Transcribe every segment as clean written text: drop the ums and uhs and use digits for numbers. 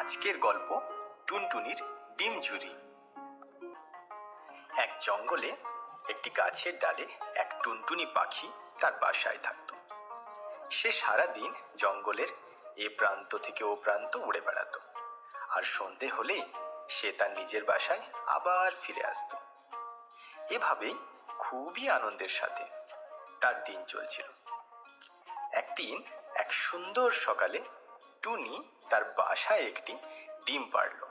আজকের গল্প টুনটুনির ডিম চুরি। এক জঙ্গলে একটি গাছের ডালে এক টুনটুনি পাখি তার বাসায় থাকত। সে সারাদিন জঙ্গলের এ প্রান্ত থেকে ও প্রান্ত উড়ে বেড়াতো, আর সন্ধে হলেই সে তার নিজের বাসায় আবার ফিরে আসতো। এভাবেই খুবই আনন্দের সাথে তার দিন চলছিল। একদিন এক সুন্দর সকালে টুনি তার বাসায় একটি ডিম পাড়ল,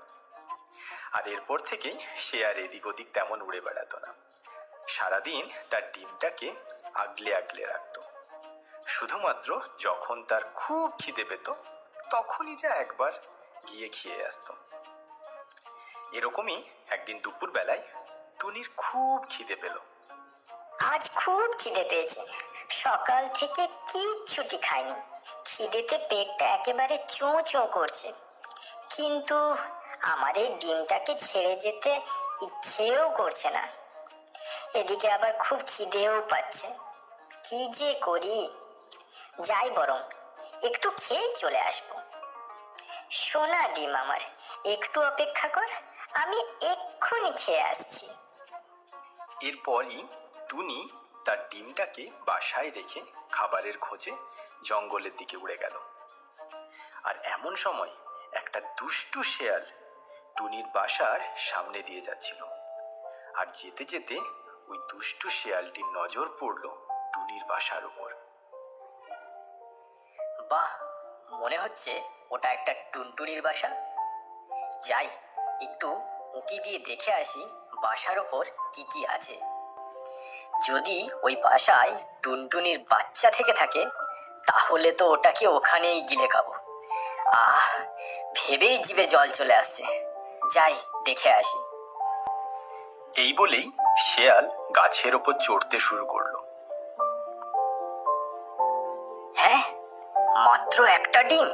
আর এরপর থেকেই সে আর এদিক ওদিক তেমন উড়ে বেড়াতো না। সারাদিন তার ডিমটাকে আগলে আগলে রাখত। শুধুমাত্র যখন তার খুব খিদে পেত তখনই যা একবার গিয়ে খেয়ে আসতো। এরকমই একদিন দুপুর বেলায় টুনির খুব খিদে পেল। আজ খুব খিদে পেয়েছে, সকাল থেকে কিচ্ছুটি খাইনি। খিদেতে পেটটা একেবারে চোঁ চোঁ করছে, কিন্তু আমার এই ডিমটাকে ছেড়ে যেতে ইচ্ছেও করছে না। এদিকে আবার খুব খিদেও পাচ্ছে। কি যে করি, যাই বরং একটু খেয়ে চলে আসবো। সোনা ডিম আমার, একটু অপেক্ষা কর, আমি এক্ষুনি খেয়ে আসছি। এরপরই টুনি তার ডিমটাকে বাসায় রেখে খাবারের খোঁজে জঙ্গলের দিকে উড়ে গেল। আর এমন সময় একটা দুষ্টু শেয়াল টুনির বাসার সামনে দিয়ে যাচ্ছিল। আর যেতে যেতে ওই দুষ্টু শেয়ালটির নজর পড়ল টুনির বাসার উপর। বাহ, মনে হচ্ছে ওটা একটা টুনটুনির বাসা। যাই, একটু উঁকি দিয়ে দেখে আসি বাসার ওপর কি কি আছে। যদি ওই বাসায় টুনটুনির বাচ্চা থেকে থাকে তাহলে তো ওটাকে ওখানেই গিলে খাবো। আহ, ভেবেই জিভে জল চলে আসছে। যাই, দেখে আসি। এই বলেই শেয়াল গাছের ওপর চড়তে শুরু করলো। হ্যাঁ, মাত্র একটা ডিম?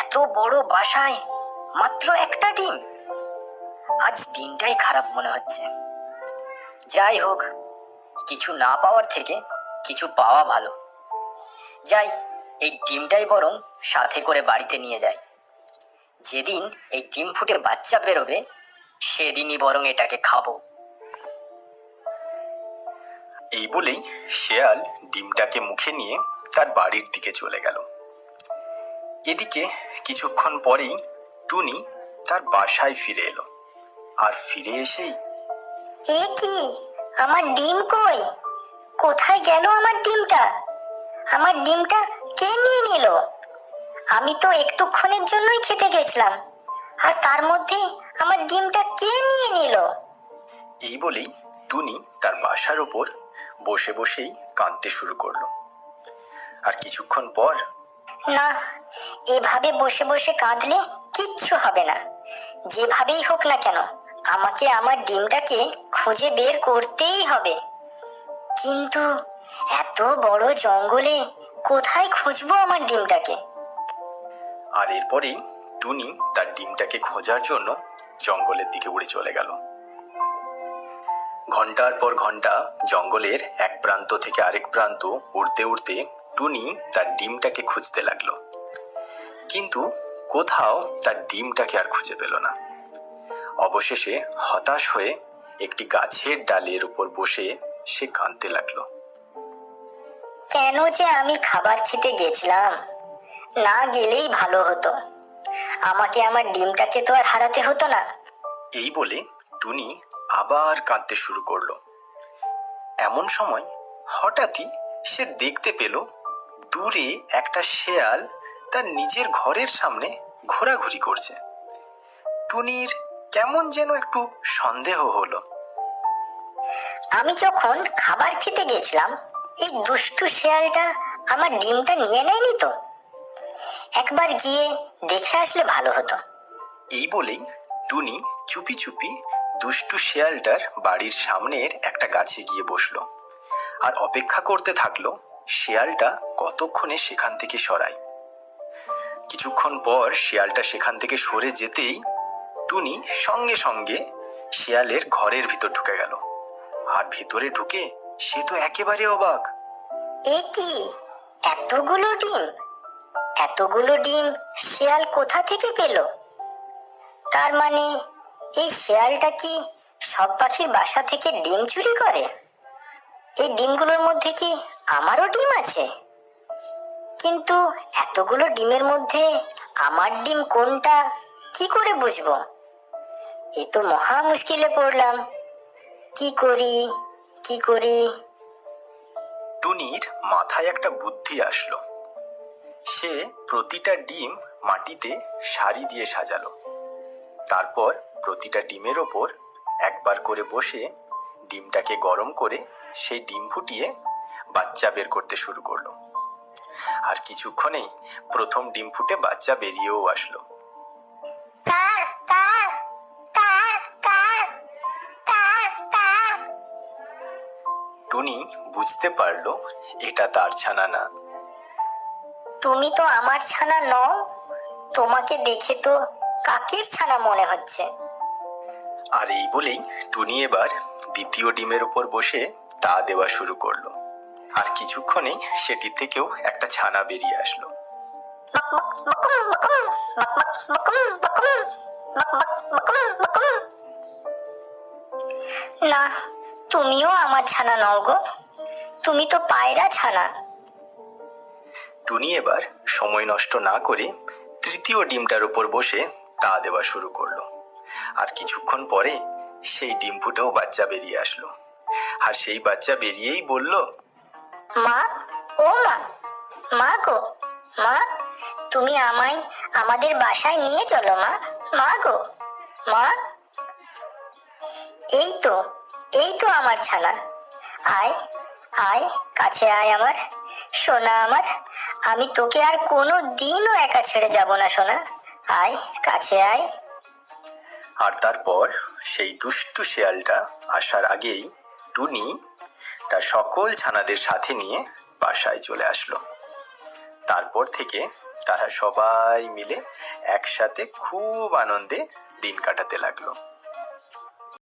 এত বড় বাসায় মাত্র একটা ডিম? আজ দিনটাই খারাপ মনে হচ্ছে। যাই হোক, কিছু না পাওয়ার থেকে কিছু পাওয়া ভালো। যাই, এই ডিমটাই বরং সাথে করে বাড়িতে নিয়ে যাই। যেদিন এই ডিম ফুটে বাচ্চা বেরোবে সেদিনই বরং এটাকে খাবো। এই বলেই শেয়াল ডিমটাকে মুখে নিয়ে তার বাড়ির দিকে চলে গেল। এদিকে কিছুক্ষণ পরেই টুনি তার বাসায় ফিরে এলো। আর ফিরে এসেই, এ কি, আমার ডিম কই? কোথায় গেল আমার ডিমটা? আমার ডিমটা কে নিয়ে নিল? আমি তো একটুক্ষণের জন্যই খেতে গেছিলাম, আর তার মধ্যে আমার ডিমটা কে নিয়ে নিল? এই বলেই টুনি তার বাসার ওপর বসে বসেই কাঁদতে শুরু করলো। আর কিছুক্ষণ পর, না, এভাবে বসে বসে কাঁদলে কিচ্ছু হবে না। যেভাবেই হোক না কেন আমাকে আমার ডিমটাকে খুঁজে বের করতেই হবে। কিন্তু এত বড় জঙ্গলে কোথায় খুঁজবো আমার ডিমটাকে? আর এরপরেই টুনি তার ডিমটাকে খোঁজার জন্য জঙ্গলের দিকে উড়ে চলে গেল। ঘন্টার পর ঘন্টা জঙ্গলের এক প্রান্ত থেকে আরেক প্রান্ত উড়তে উড়তে টুনি তার ডিমটাকে খুঁজতে লাগলো, কিন্তু কোথাও তার ডিমটাকে আর খুঁজে পেল না। অবশেষে হতাশ হয়ে একটি গাছের ডালের উপর বসে সে কাঁদতে লাগলো। কেন যে আমি খাবার খেতে গেছিলাম, না গেলেই ভালো হতো। আমাকে আমার ডিমটাকে তো আর হারাতে হতো না। এই বলে টুনি আবার কাঁদতে শুরু করলো। এমন সময় হঠাৎই সে দেখতে পেল দূরে একটা শেয়াল তার নিজের ঘরের সামনে ঘোরাঘুরি করছে। টুনির কেমন যেন একটু সন্দেহ হলো। আমি যখন খাবার খেতে গেছিলাম এই দুষ্টু শেয়ালটা আমার ডিমটা নিয়ে নেয়নি তো? একবার গিয়ে দেখে আসলে ভালো হতো। এই বলেই টুনি চুপি চুপি দুষ্টু শেয়ালটার বাড়ির সামনের একটা গাছে গিয়ে বসলো আর অপেক্ষা করতে থাকলো শেয়ালটা কতক্ষণে সেখান থেকে সরায়। কিছুক্ষণ পর শিয়ালটা সেখান থেকে সরে যেতেই টুনি সঙ্গে সঙ্গে শিয়ালের ঘরের ভিতর ঢুকে গেল। আর ভিতরে ঢুকে সে তো একেবারে অবাক। এ কি, এতগুলো ডিম? এতগুলো ডিম শিয়াল কোথা থেকে পেল? তার মানে এই শেয়ালটা কি সব পাখির বাসা থেকে ডিম চুরি করে? এই ডিমগুলোর মধ্যে কি আমারও ডিম আছে? কিন্তু এতগুলো ডিমের মধ্যে আমার ডিম কোনটা কি করে বুঝবো? এ তো মহা মুশকিলে পড়লাম। কি করি কি করি? টুনির মাথায় একটা বুদ্ধি আসলো। সে প্রতিটা ডিম মাটিতে সারি দিয়ে সাজালো। তারপর প্রতিটা ডিমের ওপর একবার করে বসে ডিমটাকে গরম করে সেই ডিম ফুটিয়ে বাচ্চা বের করতে শুরু করলো। আর কিছুক্ষণেই প্রথম ডিম ফুটে বাচ্চা বেরিয়েও আসলো। কার কার কার কার কার কার? টুনি বুঝতে পারলো এটা তার ছানা না। তুমি তো আমার ছানা নও। তোমাকে দেখে তো কাকের ছানা মনে হচ্ছে। আর এই বলেই টুনি এবার দ্বিতীয় ডিমের উপর বসে তা দেওয়া শুরু করলো। আর কিছুক্ষণেই সেটি থেকেও একটা ছানা বেরিয়ে আসলো। না, তুমিও আমার ছানা নও গো। তুমি তো পায়রা ছানা। টুনি এবার সময় নষ্ট না করে তৃতীয় ডিমটার উপর বসে তা দেওয়া শুরু করলো। আর কিছুক্ষণ পরে সেই ডিম ফুটেও বাচ্চা বেরিয়ে আসলো। আর সেই বাচ্চা বেরিয়েই বলল, মা, ও মা, মা গো, মা, তুমি আমায় আমাদের বাসায় নিয়ে চলো মা। মা গো, মা। এই তো, এই তো আমার ছানা। আয় আয়, কাছে আয় আমার সোনা আমার। আমি তোকে আর কোনো দিনও একা ছেড়ে যাব না সোনা। আয়, কাছে আয়। আর তারপর সেই দুষ্টু শেয়ালটা আসার আগেই টুনি তার সকল ছানাদের সাথে নিয়ে বাসায় চলে আসলো। তারপর থেকে তারা সবাই মিলে একসাথে খুব আনন্দে দিন কাটাতে লাগলো।